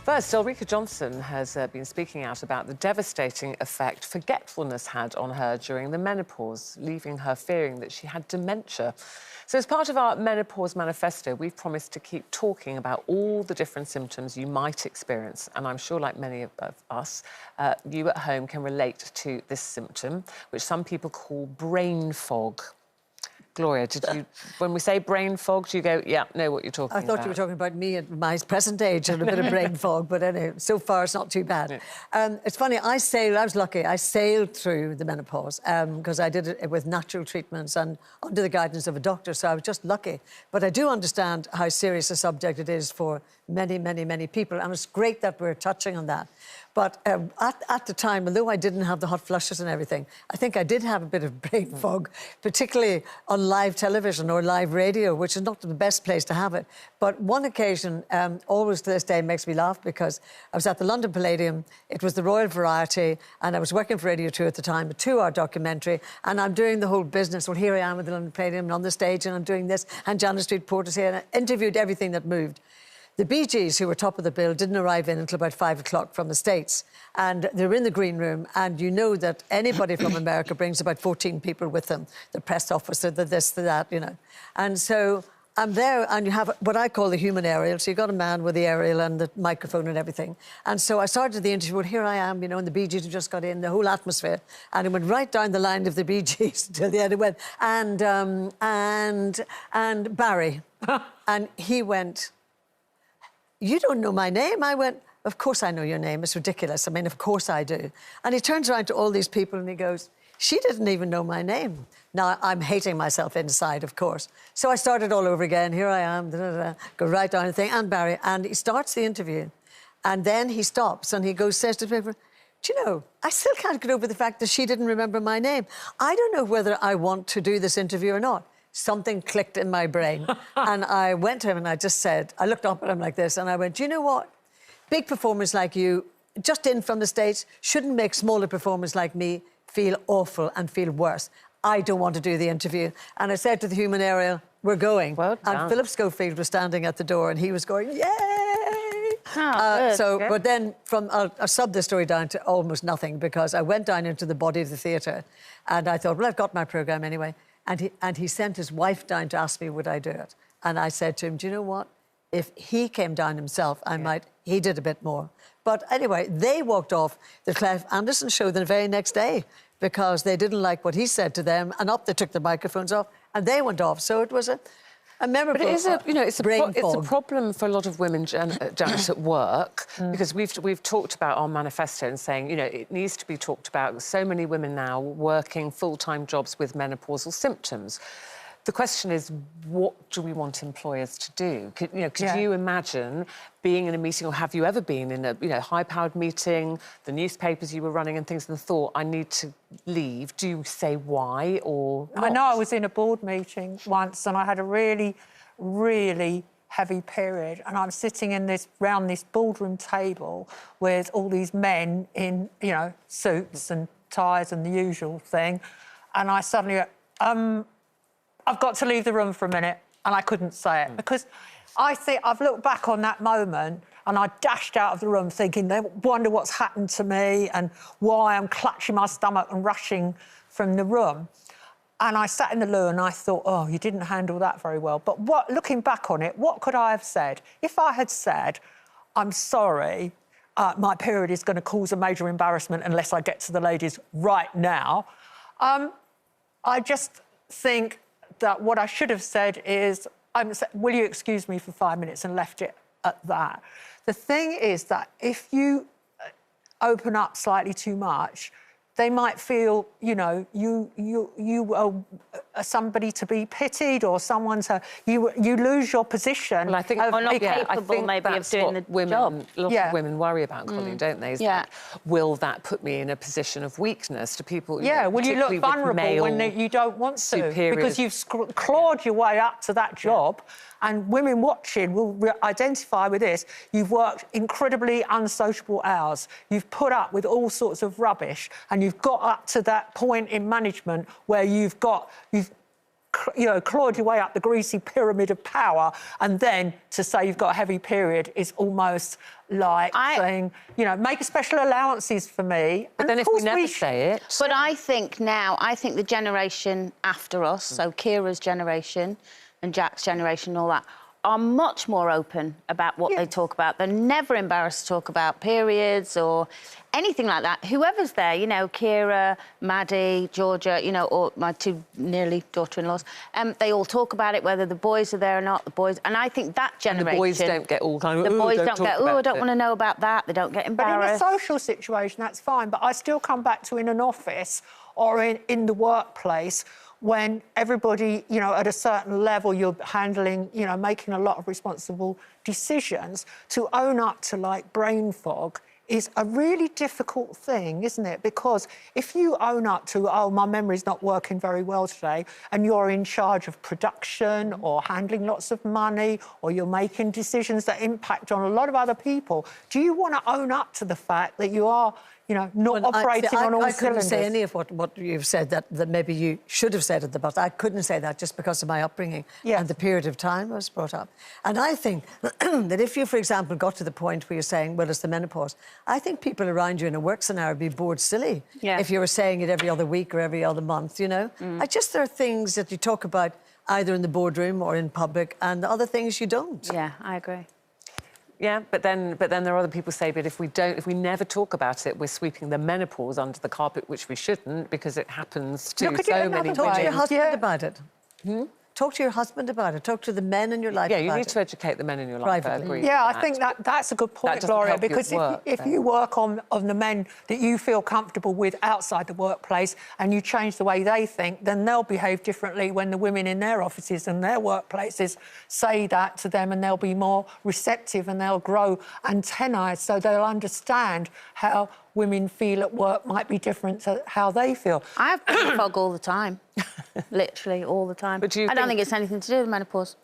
First, Ulrika Jonsson has been speaking out about the devastating effect forgetfulness had on her during the menopause, leaving her fearing that she had dementia. So as part of our menopause manifesto, we've promised to keep talking about all the different symptoms you might experience. And I'm sure, like many of us, you at home can relate to this symptom, which some people call brain fog. Gloria, did you, when we say brain fog, do you go, yeah, know what you're talking about? I thought you were talking about me at my present age and a bit of brain fog, but anyway, so far it's not too bad. Yeah. It's funny, I was lucky, I sailed through the menopause because I did it with natural treatments and under the guidance of a doctor, so I was just lucky. But I do understand how serious a subject it is for many, many, many people, and it's great that we're touching on that. But at the time, although I didn't have the hot flushes and everything, I think I did have a bit of brain fog, particularly on live television or live radio, which is not the best place to have it. But one occasion, always to this day, makes me laugh because I was at the London Palladium, it was the Royal Variety, and I was working for Radio 2 at the time, a 2-hour documentary, and I'm doing the whole business. Well, here I am at the London Palladium and on the stage, and I'm doing this, and Janet Street Porter's here, and I interviewed everything that moved. The Bee Gees, who were top of the bill, didn't arrive in until about 5 o'clock from the States. And they were in the green room, and you know that anybody from America brings about 14 people with them. The press officer, the this, the that, you know. And so I'm there, and you have what I call the human aerial. So you've got a man with the aerial and the microphone and everything. And so I started the interview, well, here I am, you know, and the Bee Gees have just got in, the whole atmosphere. And it went right down the line of the Bee Gees till the end. It went, and Barry. And he went, "You don't know my name?" I went, "Of course I know your name. It's ridiculous. I mean, of course I do." And he turns around to all these people and he goes, "She didn't even know my name." Now, I'm hating myself inside, of course. So I started all over again. Here I am, go right down the thing, and Barry. And he starts the interview. And then he stops and he goes, says to the people, "Do you know, I still can't get over the fact that she didn't remember my name. I don't know whether I want to do this interview or not." Something clicked in my brain. And I went to him and I just said, I looked up at him like this and I went, "Do you know what? Big performers like you, just in from the States, shouldn't make smaller performers like me feel awful and feel worse. I don't want to do the interview." And I said to the human aerial, "We're going." Well done. And Philip Schofield was standing at the door and he was going, "Yay!" Good. But then I'll sub the story down to almost nothing because I went down into the body of the theatre and I thought, well, I've got my programme anyway. And he sent his wife down to ask me would I do it. And I said to him, "Do you know what? If he came down himself, I might..." He did a bit more. But anyway, they walked off the Clive Anderson show the very next day because they didn't like what he said to them. And up they took the microphones off and they went off. So it was a memorable. But it is it's a problem for a lot of women, Janet, at work, because we've talked about our manifesto and saying, you know, it needs to be talked about. So many women now working full-time jobs with menopausal symptoms. The question is, what do we want employers to do? Could you imagine being in a meeting, or have you ever been in a high-powered meeting, the newspapers you were running and things, and thought, I need to leave? Do you say why or not? I know I was in a board meeting once and I had a really, really heavy period, and I'm sitting in round this boardroom table with all these men in, you know, suits and ties and the usual thing, and I suddenly I've got to leave the room for a minute, and I couldn't say it because I think I've looked back on that moment and I dashed out of the room thinking, they wonder what's happened to me and why I'm clutching my stomach and rushing from the room. And I sat in the loo and I thought, oh, you didn't handle that very well. But looking back on it, what could I have said? If I had said, "I'm sorry, my period is going to cause a major embarrassment unless I get to the ladies right now," I just think that what I should have said is, "Will you excuse me for 5 minutes?" and left it at that. The thing is that if you open up slightly too much, they might feel, you know, you are somebody to be pitied or someone to... You lose your position. Well, I think... Or not capable, maybe, of doing the job. A lot of women worry about, Colleen, don't they? Like, will that put me in a position of weakness? Do people... Yeah, will you look vulnerable when you don't want to? Because you've clawed your way up to that job, and women watching will identify with this. You've worked incredibly unsociable hours. You've put up with all sorts of rubbish, and you've got up to that point in management where you've clawed your way up the greasy pyramid of power, and then to say you've got a heavy period is almost like saying, you know, make special allowances for me. But then if we never say it... But I think the generation after us, so Kira's generation and Jack's generation and all that, are much more open about what they talk about. They're never embarrassed to talk about periods or anything like that. Whoever's there, you know, Kira, Maddie, Georgia, you know, or my two nearly daughter-in-laws, they all talk about it, whether the boys are there or not, the boys... And I think that generation... And the boys don't get all kind of... The boys don't get, I don't want to know about that. They don't get embarrassed. But in a social situation, that's fine. But I still come back to in an office or in the workplace, when everybody, you know, at a certain level, you're handling, you know, making a lot of responsible decisions, to own up to, like, brain fog is a really difficult thing, isn't it? Because if you own up to, oh, my memory's not working very well today, and you're in charge of production or handling lots of money, or you're making decisions that impact on a lot of other people, do you want to own up to the fact that you are, you know, not operating on all cylinders? I couldn't say any of what you've said that maybe you should have said at the bus. I couldn't say that just because of my upbringing and the period of time I was brought up. And I think that if you, for example, got to the point where you're saying, well, it's the menopause, I think people around you in a work scenario would be bored silly if you were saying it every other week or every other month, you know? There are things that you talk about either in the boardroom or in public, and other things you don't. Yeah, I agree. Yeah, but then there are other people say, but if we never talk about it, we're sweeping the menopause under the carpet, which we shouldn't, because it happens to so many women. Talk to your husband about it. Talk to your husband about it. Talk to the men in your life about it. Yeah, you need to educate the men in your life, I agree. Yeah, I think that's a good point, Gloria, because if you work on the men that you feel comfortable with outside the workplace and you change the way they think, then they'll behave differently when the women in their offices and their workplaces say that to them, and they'll be more receptive and they'll grow antennae, so they'll understand how women feel at work might be different to how they feel. I have brain fog all the time, literally all the time. But I don't think it's anything to do with menopause.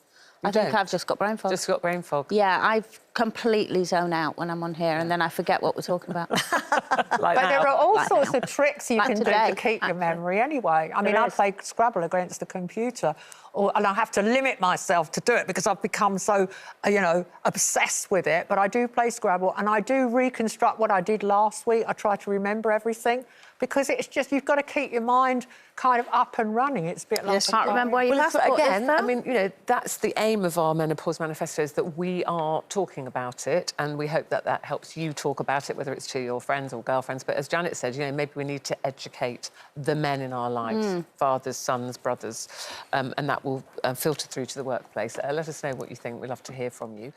I think I've just got brain fog. Just got brain fog? Yeah, I completely zone out when I'm on here, and then I forget what we're talking about. But there are all sorts of tricks you can do to keep your memory anyway. I mean, I play Scrabble against the computer, and I have to limit myself to do it because I've become so, you know, obsessed with it. But I do play Scrabble, and I do reconstruct what I did last week. I try to remember everything, because it's just, you've got to keep your mind kind of up and running. It's a bit like... Yes, I can't remember where you left again, I mean, you know, that's the aim of our Menopause Manifesto, is that we are talking about it, and we hope that that helps you talk about it, whether it's to your friends or girlfriends. But as Janet said, you know, maybe we need to educate the men in our lives, fathers, sons, brothers, and that will filter through to the workplace. Let us know what you think. We'd love to hear from you.